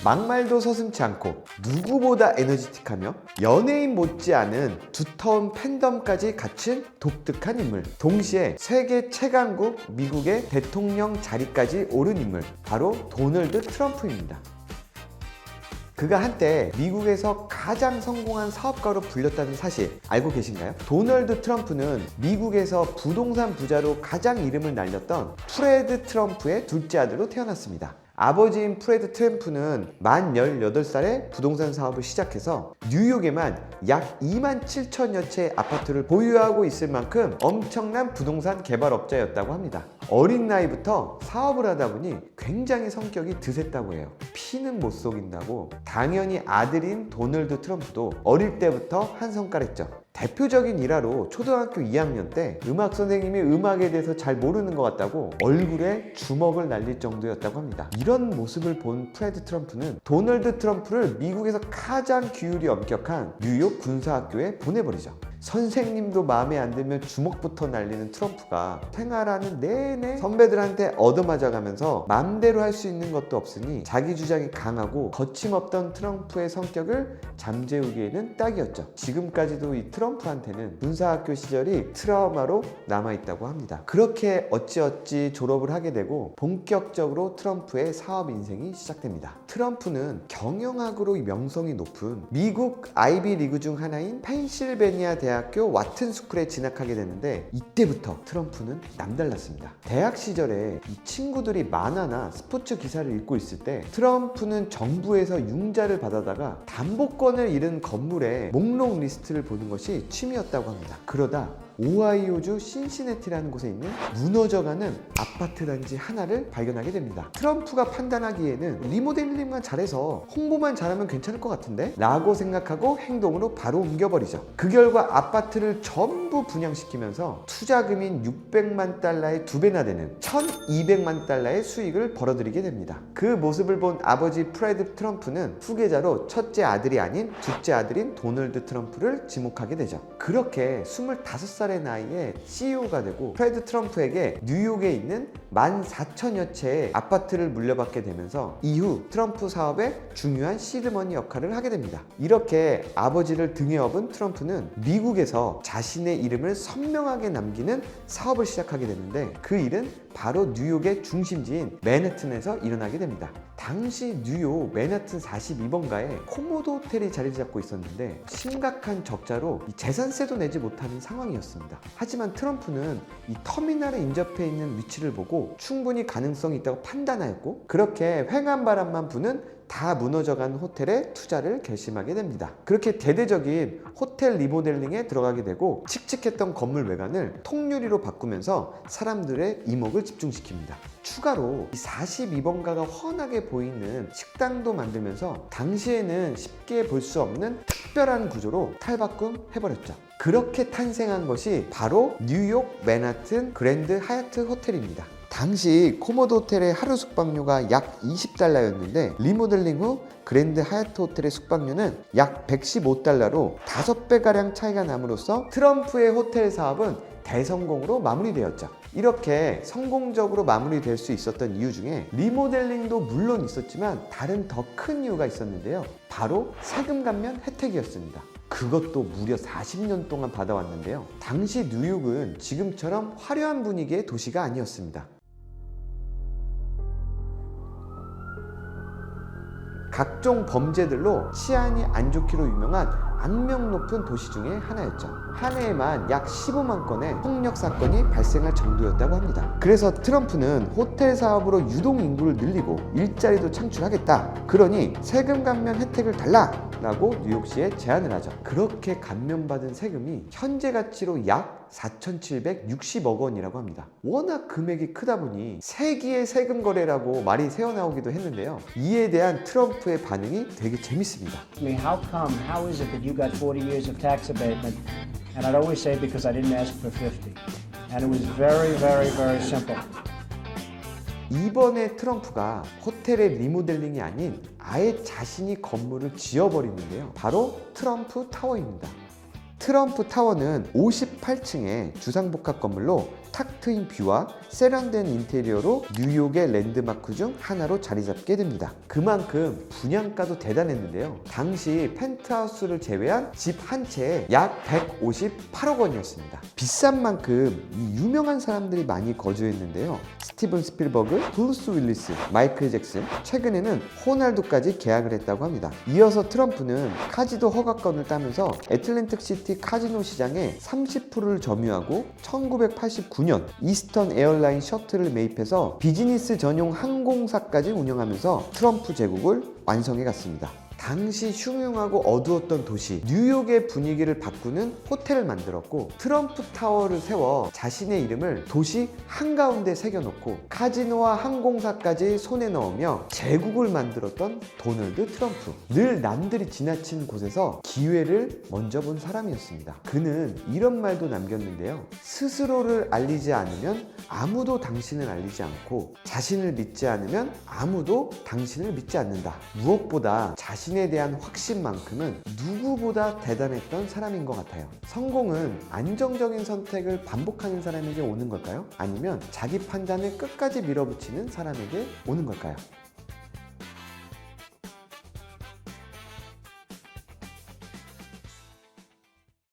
막말도 서슴지 않고 누구보다 에너지틱하며 연예인 못지않은 두터운 팬덤까지 갖춘 독특한 인물, 동시에 세계 최강국 미국의 대통령 자리까지 오른 인물, 바로 도널드 트럼프입니다. 그가 한때 미국에서 가장 성공한 사업가로 불렸다는 사실 알고 계신가요? 도널드 트럼프는 미국에서 부동산 부자로 가장 이름을 날렸던 프레드 트럼프의 둘째 아들로 태어났습니다. 아버지인 프레드 트럼프는 만 18살에 부동산 사업을 시작해서 뉴욕에만 약 2만 7천여 채의 아파트를 보유하고 있을 만큼 엄청난 부동산 개발업자였다고 합니다. 어린 나이부터 사업을 하다 보니 굉장히 성격이 드셌다고 해요. 피는 못 속인다고 당연히 아들인 도널드 트럼프도 어릴 때부터 한 성깔했죠. 대표적인 일화로 초등학교 2학년 때 음악 선생님이 음악에 대해서 잘 모르는 것 같다고 얼굴에 주먹을 날릴 정도였다고 합니다. 이런 모습을 본 프레드 트럼프는 도널드 트럼프를 미국에서 가장 규율이 엄격한 뉴욕 군사학교에 보내버리죠. 선생님도 마음에 안 들면 주먹부터 날리는 트럼프가 생활하는 내내 선배들한테 얻어맞아가면서 맘대로 할 수 있는 것도 없으니 자기 주장이 강하고 거침없던 트럼프의 성격을 잠재우기에는 딱이었죠. 지금까지도 이 트럼프한테는 군사학교 시절이 트라우마로 남아있다고 합니다. 그렇게 어찌어찌 졸업을 하게 되고 본격적으로 트럼프의 사업 인생이 시작됩니다. 트럼프는 경영학으로 명성이 높은 미국 아이비 리그 중 하나인 펜실베니아 대학교 와튼 스쿨에 진학하게 되는데 이때부터 트럼프는 남달랐습니다. 대학 시절에 이 친구들이 만화나 스포츠 기사를 읽고 있을 때 트럼프는 정부에서 융자를 받아다가 담보권을 잃은 건물의 목록 리스트를 보는 것이 취미였다고 합니다. 그러다 오하이오주 신시내티라는 곳에 있는 무너져가는 아파트 단지 하나를 발견하게 됩니다. 트럼프가 판단하기에는 리모델링만 잘해서 홍보만 잘하면 괜찮을 것 같은데? 라고 생각하고 행동으로 바로 옮겨버리죠. 그 결과 아파트를 전부 분양시키면서 투자금인 600만 달러의 2배나 되는 1200만 달러의 수익을 벌어들이게 됩니다. 그 모습을 본 아버지 프레드 트럼프는 후계자로 첫째 아들이 아닌 둘째 아들인 도널드 트럼프를 지목하게 되죠. 그렇게 25살의 나이에 CEO가 되고 프레드 트럼프에게 뉴욕에 있는 14,000여 채의 아파트를 물려받게 되면서 이후 트럼프 사업의 중요한 시드머니 역할을 하게 됩니다. 이렇게 아버지를 등에 업은 트럼프는 미국에서 자신의 이름을 선명하게 남기는 사업을 시작하게 되는데 그 일은 바로 뉴욕의 중심지인 맨해튼에서 일어나게 됩니다. 당시 뉴욕 맨해튼 42번가에 코모도 호텔이 자리 잡고 있었는데 심각한 적자로 재산세도 내지 못하는 상황이었습니다. 하지만 트럼프는 이 터미널에 인접해 있는 위치를 보고 충분히 가능성이 있다고 판단하였고 그렇게 횡한 바람만 부는 다 무너져간 호텔에 투자를 결심하게 됩니다. 그렇게 대대적인 호텔 리모델링에 들어가게 되고 칙칙했던 건물 외관을 통유리로 바꾸면서 사람들의 이목을 집중시킵니다. 추가로 이 42번가가 훤하게 보이는 식당도 만들면서 당시에는 쉽게 볼 수 없는 특별한 구조로 탈바꿈해버렸죠. 그렇게 탄생한 것이 바로 뉴욕 맨하튼 그랜드 하얏트 호텔입니다. 당시 코모도 호텔의 하루 숙박료가 약 20달러였는데 리모델링 후 그랜드 하얏트 호텔의 숙박료는 약 115달러로 5배가량 차이가 남으로써 트럼프의 호텔 사업은 대성공으로 마무리되었죠. 이렇게 성공적으로 마무리될 수 있었던 이유 중에 리모델링도 물론 있었지만 다른 더 큰 이유가 있었는데요. 바로 세금 감면 혜택이었습니다. 그것도 무려 40년 동안 받아왔는데요. 당시 뉴욕은 지금처럼 화려한 분위기의 도시가 아니었습니다. 각종 범죄들로 치안이 안 좋기로 유명한 악명 높은 도시 중에 하나였죠. 한 해에만 약 15만 건의 폭력 사건이 발생할 정도였다고 합니다. 그래서 트럼프는 호텔 사업으로 유동 인구를 늘리고 일자리도 창출하겠다. 그러니 세금 감면 혜택을 달라! 라고 뉴욕시에 제안을 하죠. 그렇게 감면받은 세금이 현재 가치로 약 4,760억 원이라고 합니다. 워낙 금액이 크다 보니 세기의 세금 거래라고 말이 새어나오기도 했는데요. 이에 대한 트럼프의 반응이 되게 재밌습니다. I mean, how is it that you got 40 years of tax abatement? And I'd always say because I didn't ask for 50. And it was very, very, very simple. 이번에 트럼프가 호텔의 리모델링이 아닌 아예 자신이 건물을 지어버리는데요. 바로 트럼프 타워입니다. 트럼프 타워는 58층의 주상복합 건물로 탁 트인 뷰와 세련된 인테리어로 뉴욕의 랜드마크 중 하나로 자리 잡게 됩니다. 그만큼 분양가도 대단했는데요. 당시 펜트하우스를 제외한 집 한 채에 약 158억 원이었습니다. 비싼 만큼 이 유명한 사람들이 많이 거주했는데요. 스티븐 스필버그, 브루스 윌리스, 마이클 잭슨, 최근에는 호날두까지 계약을 했다고 합니다. 이어서 트럼프는 카지노 허가권을 따면서 애틀랜틱 시티 카지노 시장에 30%를 점유하고 1989년 이스턴 에어라인 셔틀을 매입해서 비즈니스 전용 항공사까지 운영하면서 트럼프 제국을 완성해 갔습니다. 당시 흉흉하고 어두웠던 도시 뉴욕의 분위기를 바꾸는 호텔을 만들었고 트럼프 타워를 세워 자신의 이름을 도시 한가운데 새겨놓고 카지노와 항공사까지 손에 넣으며 제국을 만들었던 도널드 트럼프. 늘 남들이 지나친 곳에서 기회를 먼저 본 사람이었습니다. 그는 이런 말도 남겼는데요. 스스로를 알리지 않으면 아무도 당신을 알리지 않고 자신을 믿지 않으면 아무도 당신을 믿지 않는다. 무엇보다 자신에 대한 확신만큼은 누구보다 대단했던 사람인 것 같아요. 성공은 안정적인 선택을 반복하는 사람에게 오는 걸까요? 아니면 자기 판단을 끝까지 밀어붙이는 사람에게 오는 걸까요?